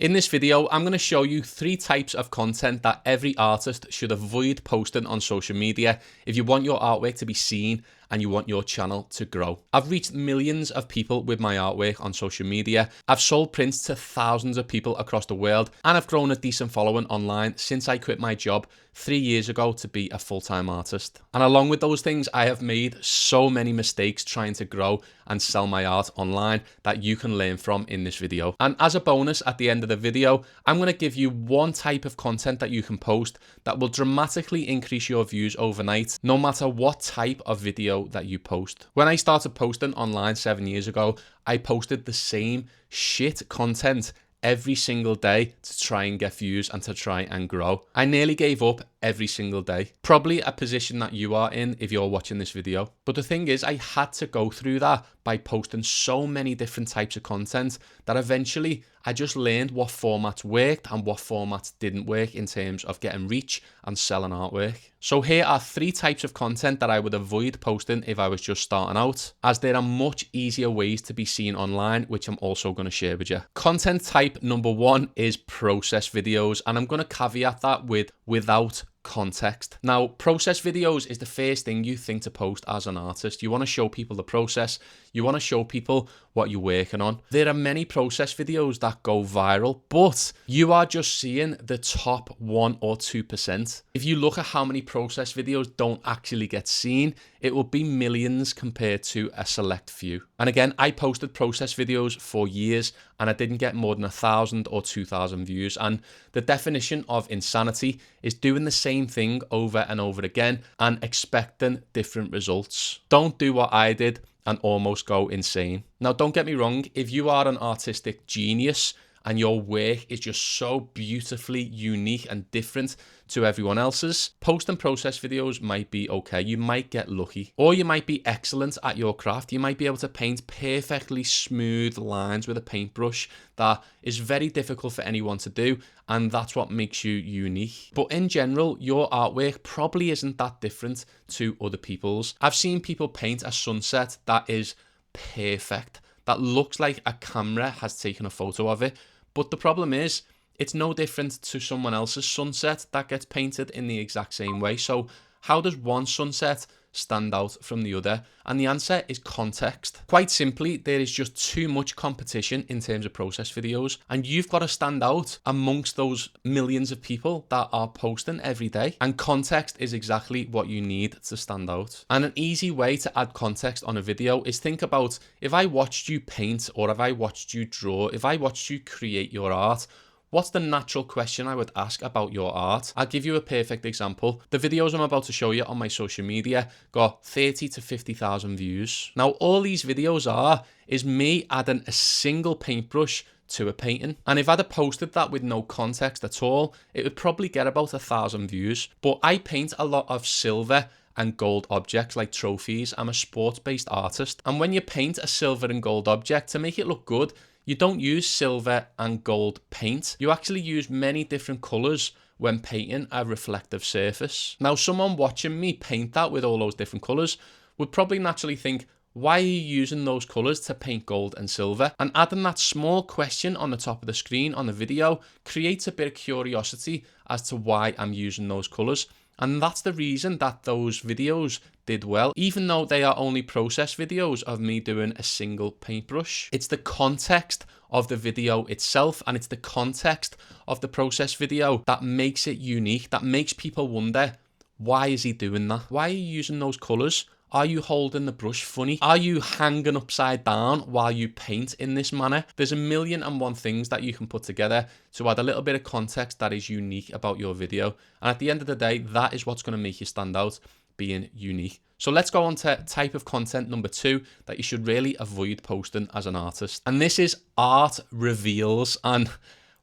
In this video, I'm going to show you 3 types of content that every artist should avoid posting on social media if you want your artwork to be seen and you want your channel to grow. I've reached millions of people with my artwork on social media. I've sold prints to thousands of people across the world, and I've grown a decent following online since I quit my job 3 years ago to be a full-time artist. And along with those things, I have made so many mistakes trying to grow and sell my art online that you can learn from in this video. And as a bonus at the end of the video, I'm going to give you one type of content that you can post that will dramatically increase your views overnight, no matter what type of video that you post. When I started posting online 7 years ago, I posted the same shit content every single day to try and get views and to try and grow. I nearly gave up every single day. Probably a position that you are in if you're watching this video. But the thing is, I had to go through that by posting so many different types of content that eventually I just learned what formats worked and what formats didn't work in terms of getting reach and selling artwork. So here are 3 types of content that I would avoid posting if I was just starting out, as there are much easier ways to be seen online, which I'm also going to share with you. Content type number 1 is process videos, and I'm going to caveat that with without context. Now, process videos is the first thing you think to post as an artist. You want to show people the process. You want to show people what you're working on. There are many process videos that go viral, but you are just seeing the top 1 or 2%. If you look at how many process videos don't actually get seen, it will be millions compared to a select few. And again, I posted process videos for years and I didn't get more than 1,000 or 2,000 views. And the definition of insanity is doing the same thing over and over again and expecting different results. Don't do what I did and almost go insane. Now, don't get me wrong, if you are an artistic genius and your work is just so beautifully unique and different to everyone else's, posting process videos might be okay. You might get lucky, or you might be excellent at your craft. You might be able to paint perfectly smooth lines with a paintbrush that is very difficult for anyone to do, and that's what makes you unique. But in general, your artwork probably isn't that different to other people's. I've seen people paint a sunset that is perfect, that looks like a camera has taken a photo of it. But the problem is, it's no different to someone else's sunset that gets painted in the exact same way. So how does one sunset stand out from the other? And the answer is context. Quite simply, there is just too much competition in terms of process videos, and you've got to stand out amongst those millions of people that are posting every day. And context is exactly what you need to stand out. And an easy way to add context on a video is think about, if I watched you paint, or if I watched you draw, if I watched you create your art, what's the natural question I would ask about your art? I'll give you a perfect example. The videos I'm about to show you on my social media got 30 to 50,000 views. Now, all these videos is me adding a single paintbrush to a painting. And if I'd have posted that with no context at all, it would probably get about 1,000 views. But I paint a lot of silver and gold objects like trophies. I'm a sports-based artist. And when you paint a silver and gold object, to make it look good, you don't use silver and gold paint. You actually use many different colors when painting a reflective surface. Now, someone watching me paint that with all those different colors would probably naturally think, why are you using those colors to paint gold and silver? And adding that small question on the top of the screen on the video creates a bit of curiosity as to why I'm using those colors. And that's the reason that those videos did well, even though they are only process videos of me doing a single paintbrush. It's the context of the video itself, and it's the context of the process video that makes it unique, that makes people wonder, why is he doing that? Why are you using those colors? Are you holding the brush funny? Are you hanging upside down while you paint in this manner? There's 1,000,001 things that you can put together to add a little bit of context that is unique about your video. And at the end of the day, that is what's going to make you stand out, being unique. So let's go on to type of content number 2 that you should really avoid posting as an artist. And this is art reveals. And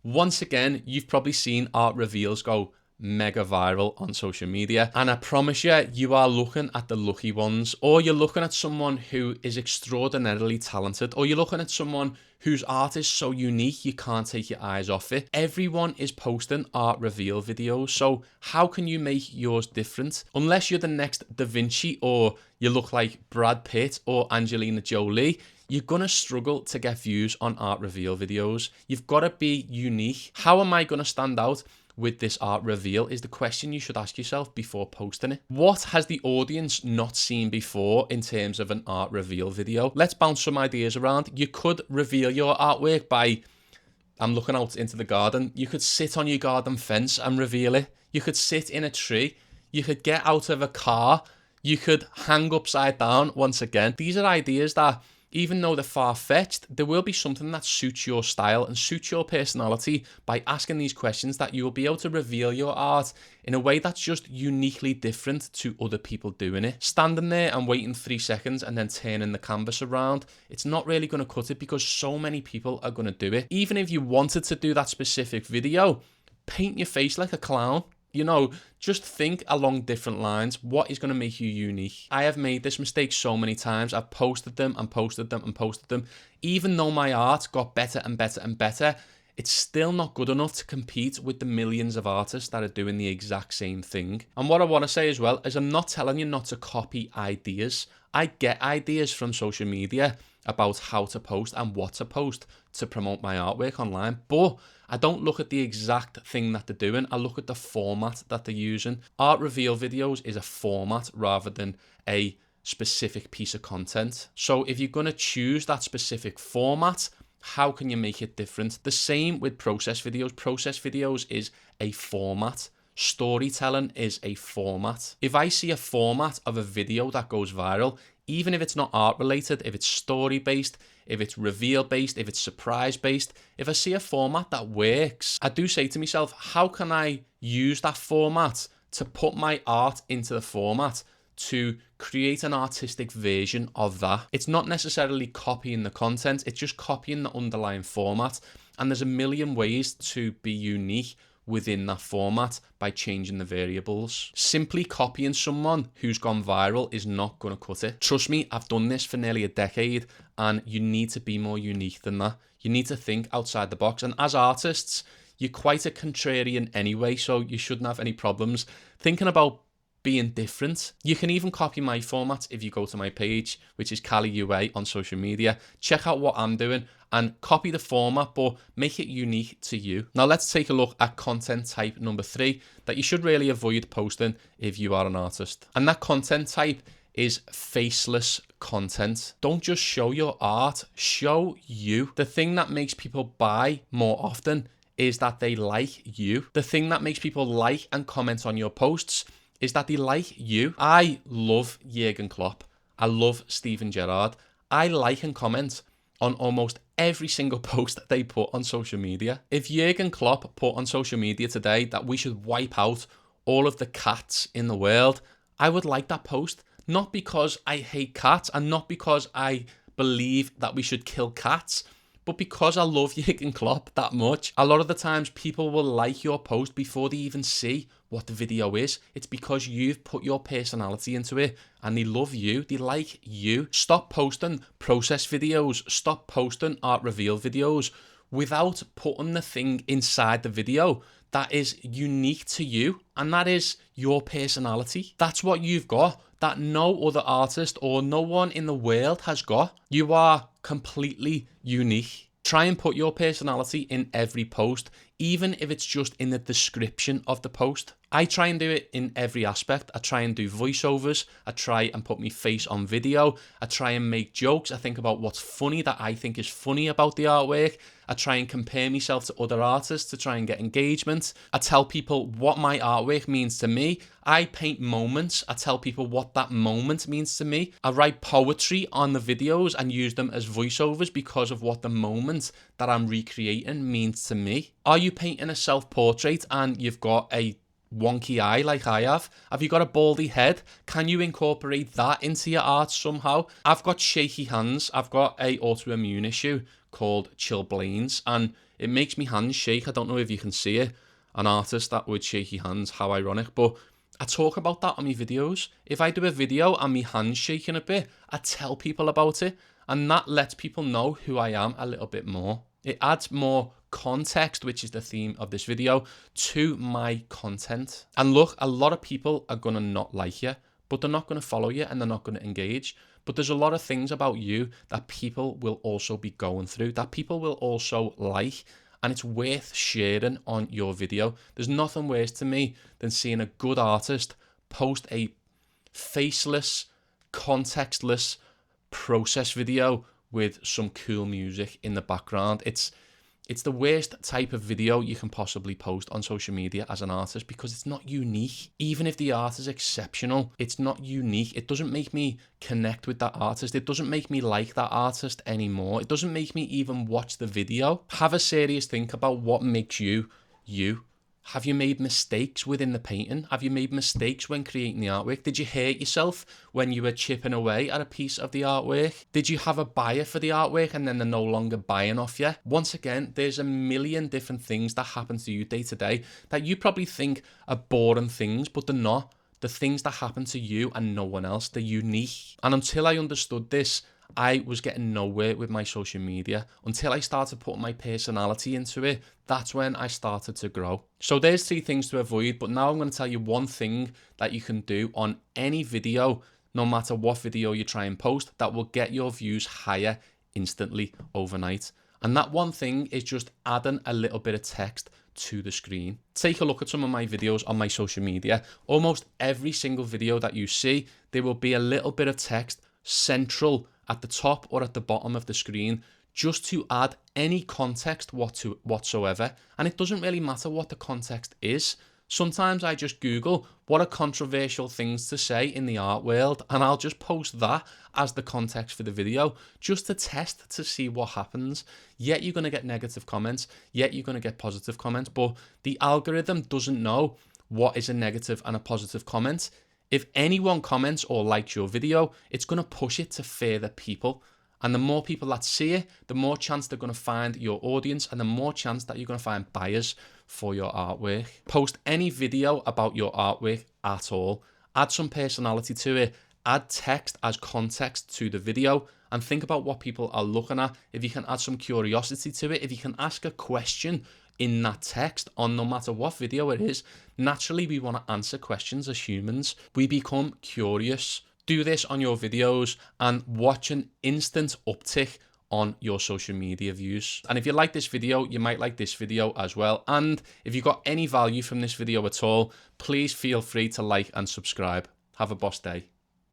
once again, you've probably seen art reveals go mega viral on social media. And I promise you, you are looking at the lucky ones, or you're looking at someone who is extraordinarily talented, or you're looking at someone whose art is so unique you can't take your eyes off it. Everyone is posting art reveal videos, so how can you make yours different? Unless you're the next Da Vinci, or you look like Brad Pitt or Angelina Jolie, you're gonna struggle to get views on art reveal videos. You've gotta be unique. How am I gonna stand out with this art reveal is the question you should ask yourself before posting it. What has the audience not seen before in terms of an art reveal video? Let's bounce some ideas around. You could reveal your artwork by, I'm looking out into the garden. You could sit on your garden fence and reveal it. You could sit in a tree. You could get out of a car. You could hang upside down once again. These are ideas that, even though they're far-fetched, there will be something that suits your style and suits your personality by asking these questions, that you will be able to reveal your art in a way that's just uniquely different to other people doing it. Standing there and waiting 3 seconds and then turning the canvas around, it's not really going to cut it because so many people are going to do it. Even if you wanted to do that specific video, paint your face like a clown. You know, just think along different lines. What is going to make you unique? I have made this mistake so many times. I've posted them and posted them and posted them. Even though my art got better and better and better, it's still not good enough to compete with the millions of artists that are doing the exact same thing. And what I want to say as well is, I'm not telling you not to copy ideas. I get ideas from social media about how to post and what to post to promote my artwork online, but I don't look at the exact thing that they're doing. I look at the format that they're using. Art reveal videos is a format rather than a specific piece of content. So if you're going to choose that specific format, how can you make it different? The same with process videos. Process videos is a format. Storytelling is a format. If I see a format of a video that goes viral, even if it's not art related, if it's story based, if it's reveal based, if it's surprise based, if I see a format that works, I do say to myself, how can I use that format to put my art into the format to create an artistic version of that? It's not necessarily copying the content, it's just copying the underlying format. And there's a million ways to be unique within that format by changing the variables. Simply copying someone who's gone viral is not going to cut it. Trust me, I've done this for nearly a decade, and you need to be more unique than that. You need to think outside the box. And as artists, you're quite a contrarian anyway, so you shouldn't have any problems thinking about being different. You can even copy my format if you go to my page, which is Cali UA on social media. Check out what I'm doing and copy the format, but make it unique to you. Now let's take a look at content type number 3 that you should really avoid posting if you are an artist. And that content type is faceless content. Don't just show your art, show you. The thing that makes people buy more often is that they like you. The thing that makes people like and comment on your posts is that they like you. I love Jurgen Klopp. I love Steven Gerrard. I like and comment on almost every single post that they put on social media. If Jurgen Klopp put on social media today that we should wipe out all of the cats in the world, I would like that post. Not because I hate cats and not because I believe that we should kill cats, but because I love Jurgen Klopp that much. A lot of the times people will like your post before they even see what the video is. It's because you've put your personality into it and they love you, they like you. Stop posting process videos, stop posting art reveal videos without putting the thing inside the video that is unique to you, and that is your personality. That's what you've got that no other artist or no one in the world has got. You are completely unique. Try and put your personality in every post, even if it's just in the description of the post. I try and do it in every aspect. I try and do voiceovers. I try and put my face on video. I try and make jokes. I think about what's funny that I think is funny about the artwork. I try and compare myself to other artists to try and get engagement. I tell people what my artwork means to me. I paint moments. I tell people what that moment means to me. I write poetry on the videos and use them as voiceovers because of what the moment that I'm recreating means to me. Are you painting a self-portrait and you've got a wonky eye like I have? Have you got a baldy head? Can you incorporate that into your art somehow? I've got shaky hands. I've got a autoimmune issue called chilblains and it makes me hands shake. I don't know if you can see it. an artist that would shake your hands. How ironic. But I talk about that on my videos. If I do a video and my hand's shaking a bit, I tell people about it, and that lets people know who I am a little bit more. It adds more context, which is the theme of this video, to my content. And look, a lot of people are gonna not like you, but they're not gonna follow you and they're not gonna engage. But there's a lot of things about you that people will also be going through, that people will also like, and it's worth sharing on your video. There's nothing worse to me than seeing a good artist post a faceless, contextless process video with some cool music in the background. It's the worst type of video you can possibly post on social media as an artist, because it's not unique. Even if the art is exceptional, it's not unique. It doesn't make me connect with that artist. It doesn't make me like that artist anymore. It doesn't make me even watch the video. Have a serious think about what makes you, you. Have you made mistakes within the painting? Have you made mistakes when creating the artwork? Did you hurt yourself when you were chipping away at a piece of the artwork? Did you have a buyer for the artwork and then they're no longer buying off you? Once again, there's a million different things that happen to you day to day that you probably think are boring things, but they're not. The things that happen to you and no one else, they're unique. And until I understood this, I was getting nowhere with my social media. Until I started putting my personality into it, that's when I started to grow. So there's 3 things to avoid, but now I'm going to tell you one thing that you can do on any video, no matter what video you try and post, that will get your views higher instantly overnight. And that one thing is just adding a little bit of text to the screen. Take a look at some of my videos on my social media. Almost every single video that you see, there will be a little bit of text central at the top or at the bottom of the screen, just to add any context whatsoever. And it doesn't really matter what the context is. Sometimes I just Google what are controversial things to say in the art world, and I'll just post that as the context for the video, just to test to see what happens. Yet you're going to get negative comments, yet you're going to get positive comments, but the algorithm doesn't know what is a negative and a positive comment. If anyone comments or likes your video, it's going to push it to further people. And the more people that see it, the more chance they're going to find your audience, and the more chance that you're going to find buyers for your artwork. Post any video about your artwork at all. Add some personality to it. Add text as context to the video, and think about what people are looking at. If you can add some curiosity to it, if you can ask a question in that text on no matter what video it is, naturally we want to answer questions as humans. We become curious. Do this on your videos and watch an instant uptick on your social media views. And if you like this video, you might like this video as well. And if you got any value from this video at all, please feel free to like and subscribe. Have a boss day.